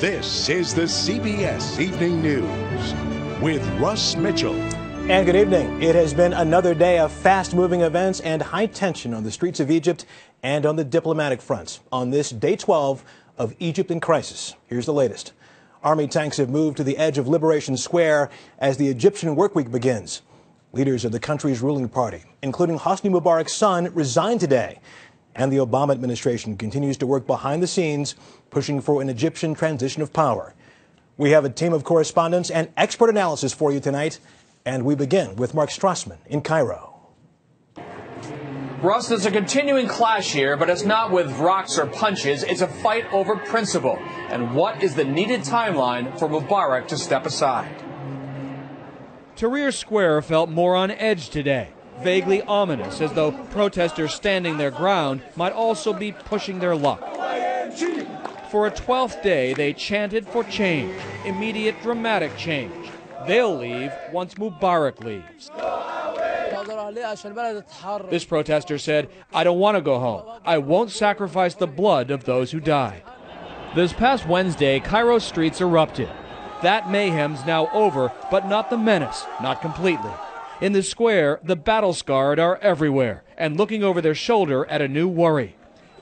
This is the CBS Evening News with Russ Mitchell. And good evening. It has been another day of fast-moving events and high tension on the streets of Egypt and on the diplomatic front. On this day 12 of Egypt in crisis, here's the latest. Army tanks have moved to the edge of Liberation Square as the Egyptian work week begins. Leaders of the country's ruling party, including Hosni Mubarak's son, resigned today. And the Obama administration continues to work behind the scenes, pushing for an Egyptian transition of power. We have a team of correspondents and expert analysis for you tonight. And we begin with Mark Strassman in Cairo. Russ, there's a continuing clash here, but it's not with rocks or punches. It's a fight over principle. And what is the needed timeline for Mubarak to step aside? Tahrir Square felt more on edge today, vaguely ominous, as though protesters standing their ground might also be pushing their luck. For a 12th day, they chanted for change, immediate dramatic change. They'll leave once Mubarak leaves. This protester said, "I don't want to go home. I won't sacrifice the blood of those who died." This past Wednesday, Cairo's streets erupted. That mayhem's now over, but not the menace, not completely. In the square, the battle-scarred are everywhere and looking over their shoulder at a new worry.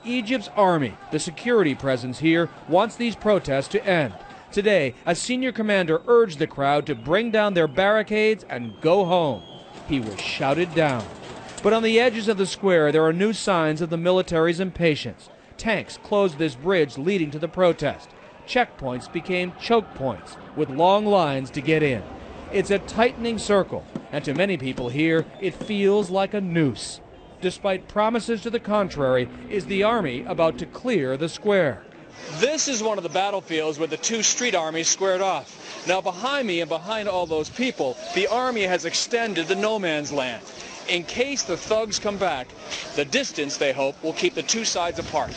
Egypt's army, the security presence here, wants these protests to end. Today, a senior commander urged the crowd to bring down their barricades and go home. He was shouted down. But on the edges of the square, there are new signs of the military's impatience. Tanks closed this bridge leading to the protest. Checkpoints became choke points, with long lines to get in. It's a tightening circle, and to many people here, it feels like a noose. Despite promises to the contrary, is the army about to clear the square? This is one of the battlefields where the two street armies squared off. Now behind me and behind all those people, the army has extended the no man's land. In case the thugs come back, the distance, they hope, will keep the two sides apart.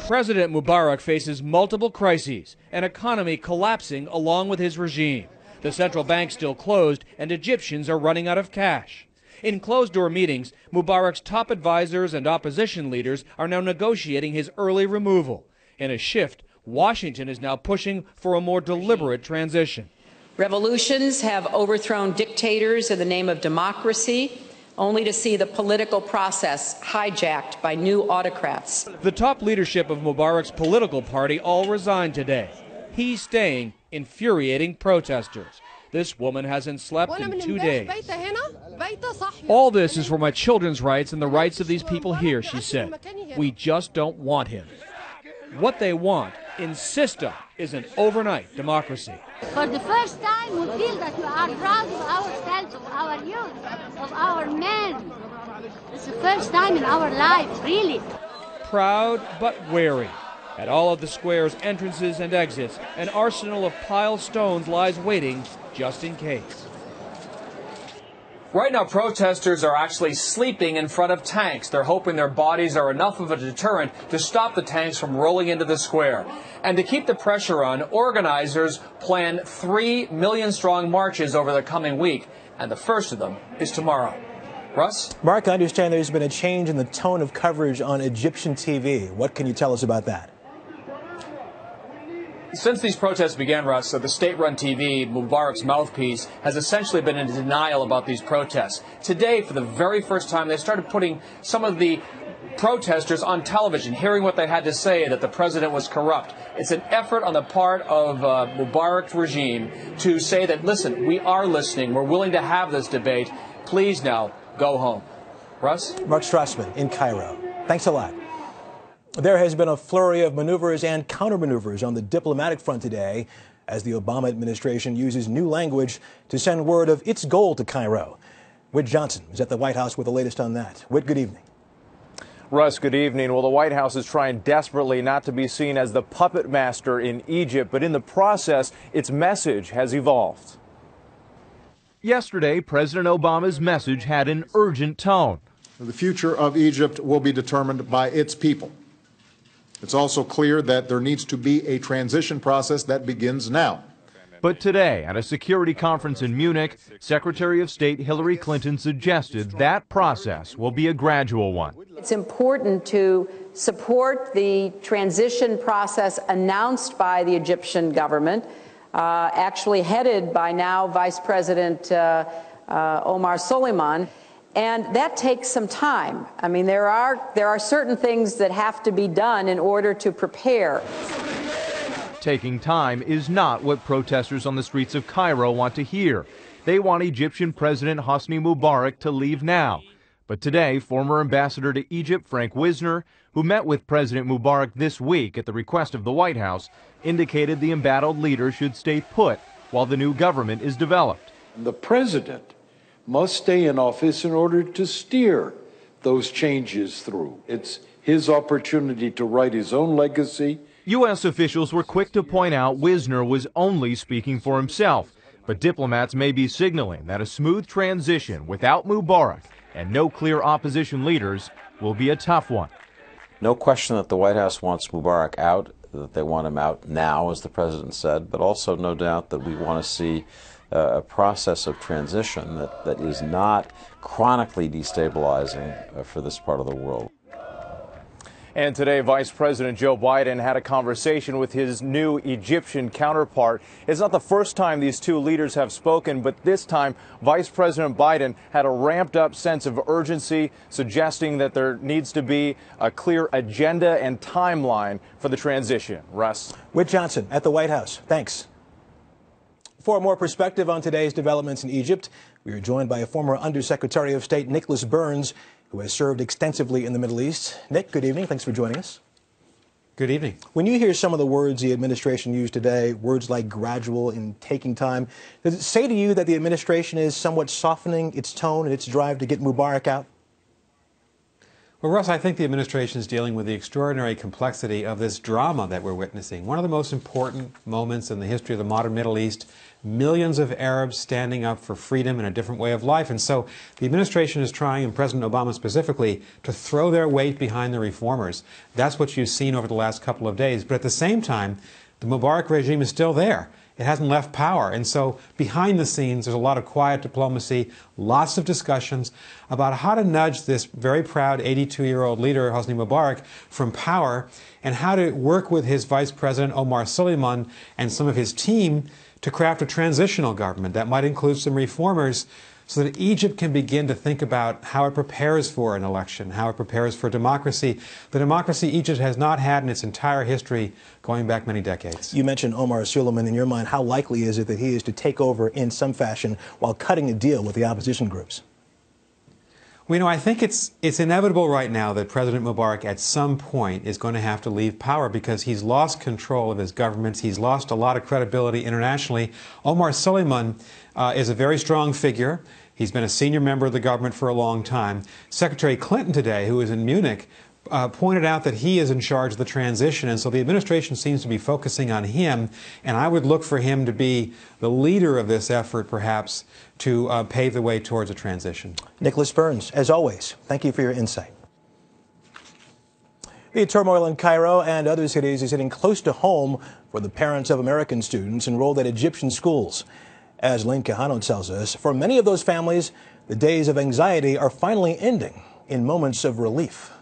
President Mubarak faces multiple crises, an economy collapsing along with his regime. The central bank still closed, and Egyptians are running out of cash. In closed-door meetings, Mubarak's top advisors and opposition leaders are now negotiating his early removal. In a shift, Washington is now pushing for a more deliberate transition. Revolutions have overthrown dictators in the name of democracy, only to see the political process hijacked by new autocrats. The top leadership of Mubarak's political party all resigned today. He's staying, infuriating protesters. This woman hasn't slept in 2 days. All this is for my children's rights and the rights of these people here, she said. We just don't want him. What they want, insist on, is an overnight democracy. For the first time, we feel that we are proud of ourselves, of our youth, of our men. It's the first time in our lives, really. Proud but wary. At all of the square's entrances and exits, an arsenal of piled stones lies waiting just in case. Right now, protesters are actually sleeping in front of tanks. They're hoping their bodies are enough of a deterrent to stop the tanks from rolling into the square. And to keep the pressure on, organizers plan 3 million-strong marches over the coming week, and the first of them is tomorrow. Russ? Mark, I understand there's been a change in the tone of coverage on Egyptian TV. What can you tell us about that? Since these protests began, Russ, the state-run TV, Mubarak's mouthpiece, has essentially been in denial about these protests. Today, for the very first time, they started putting some of the protesters on television, hearing what they had to say, that the president was corrupt. It's an effort on the part of Mubarak's regime to say that, listen, we are listening. We're willing to have this debate. Please now, go home. Russ? Mark Strassman in Cairo. Thanks a lot. There has been a flurry of maneuvers and countermaneuvers on the diplomatic front today as the Obama administration uses new language to send word of its goal to Cairo. Whit Johnson is at the White House with the latest on that. Whit, good evening. Russ, good evening. Well, the White House is trying desperately not to be seen as the puppet master in Egypt, but in the process, its message has evolved. Yesterday, President Obama's message had an urgent tone. The future of Egypt will be determined by its people. It's also clear that there needs to be a transition process that begins now. But today, at a security conference in Munich, Secretary of State Hillary Clinton suggested that process will be a gradual one. It's important to support the transition process announced by the Egyptian government, actually headed by now Vice President Omar Suleiman. And that takes some time. I mean, there are certain things that have to be done in order to prepare. Taking time is not what protesters on the streets of Cairo want to hear. They want Egyptian President Hosni Mubarak to leave now. But today, former ambassador to Egypt, Frank Wisner, who met with President Mubarak this week at the request of the White House, indicated the embattled leader should stay put while the new government is developed. The president must stay in office in order to steer those changes through. It's his opportunity to write his own legacy. U.S. officials were quick to point out Wisner was only speaking for himself, but diplomats may be signaling that a smooth transition without Mubarak and no clear opposition leaders will be a tough one. No question that the White House wants Mubarak out, that they want him out now, as the president said, but also no doubt that we want to see a process of transition that is not chronically destabilizing for this part of the world. And today, Vice President Joe Biden had a conversation with his new Egyptian counterpart. It's not the first time these two leaders have spoken, but this time, Vice President Biden had a ramped-up sense of urgency, suggesting that there needs to be a clear agenda and timeline for the transition. Russ? Whit Johnson at the White House. Thanks. For more perspective on today's developments in Egypt, we are joined by a former Undersecretary of State, Nicholas Burns, who has served extensively in the Middle East. Nick, good evening. Thanks for joining us. Good evening. When you hear some of the words the administration used today, words like gradual and taking time, does it say to you that the administration is somewhat softening its tone and its drive to get Mubarak out? Well, Russ, I think the administration is dealing with the extraordinary complexity of this drama that we're witnessing. One of the most important moments in the history of the modern Middle East, millions of Arabs standing up for freedom and a different way of life. And so the administration is trying, and President Obama specifically, to throw their weight behind the reformers. That's what you've seen over the last couple of days. But at the same time, the Mubarak regime is still there. It hasn't left power. And so behind the scenes, there's a lot of quiet diplomacy, lots of discussions about how to nudge this very proud 82-year-old leader, Hosni Mubarak, from power, and how to work with his vice president, Omar Suleiman, and some of his team to craft a transitional government that might include some reformers so that Egypt can begin to think about how it prepares for an election, how it prepares for democracy, the democracy Egypt has not had in its entire history going back many decades. You mentioned Omar Suleiman. In your mind, how likely is it that he is to take over in some fashion while cutting a deal with the opposition groups? Well, you know, I think it's inevitable right now that President Mubarak at some point is going to have to leave power because he's lost control of his governments. He's lost a lot of credibility internationally. Omar Suleiman is a very strong figure. He's been a senior member of the government for a long time. Secretary Clinton today, who is in Munich, pointed out that he is in charge of the transition, and so the administration seems to be focusing on him, and I would look for him to be the leader of this effort, perhaps, to pave the way towards a transition. Nicholas Burns, as always, thank you for your insight. The turmoil in Cairo and other cities is hitting close to home for the parents of American students enrolled at Egyptian schools. As Lynn Quijano tells us, for many of those families, the days of anxiety are finally ending in moments of relief.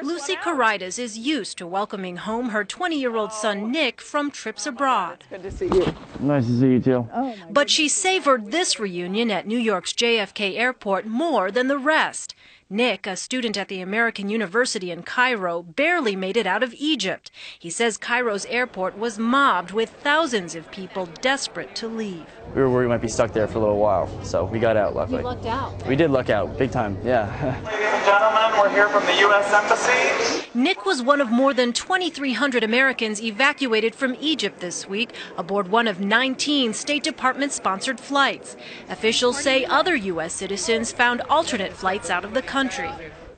Lucy Caritas is used to welcoming home her 20-year-old son Nick from trips abroad. Good to see you. Nice to see you too. But she savored this reunion at New York's JFK airport more than the rest. Nick, a student at the American University in Cairo, barely made it out of Egypt. He says Cairo's airport was mobbed with thousands of people desperate to leave. We were worried we might be stuck there for a little while, so we got out, luckily. You lucked out. We did luck out, big time, yeah. Ladies and gentlemen, we're here from the U.S. Embassy. Nick was one of more than 2,300 Americans evacuated from Egypt this week aboard one of 19 State Department-sponsored flights. Officials say other U.S. citizens found alternate flights out of the country.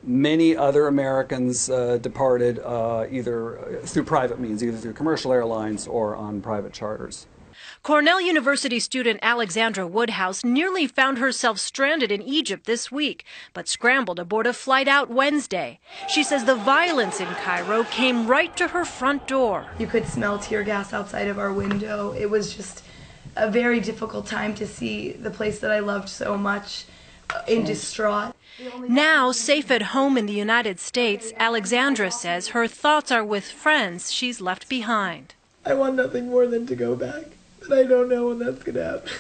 Many other Americans departed either through private means, either through commercial airlines or on private charters. Cornell University student Alexandra Woodhouse nearly found herself stranded in Egypt this week, but scrambled aboard a flight out Wednesday. She says the violence in Cairo came right to her front door. You could smell tear gas outside of our window. It was just a very difficult time to see the place that I loved so much in distraught. Now, safe at home in the United States, Alexandra says her thoughts are with friends she's left behind. I want nothing more than to go back, but I don't know when that's going to happen.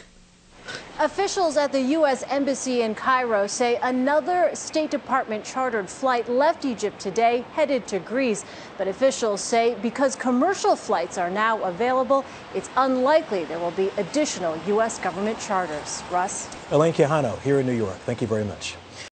Officials at the U.S. Embassy in Cairo say another State Department chartered flight left Egypt today, headed to Greece. But officials say because commercial flights are now available, it's unlikely there will be additional U.S. government charters. Russ? Elaine Quijano here in New York. Thank you very much.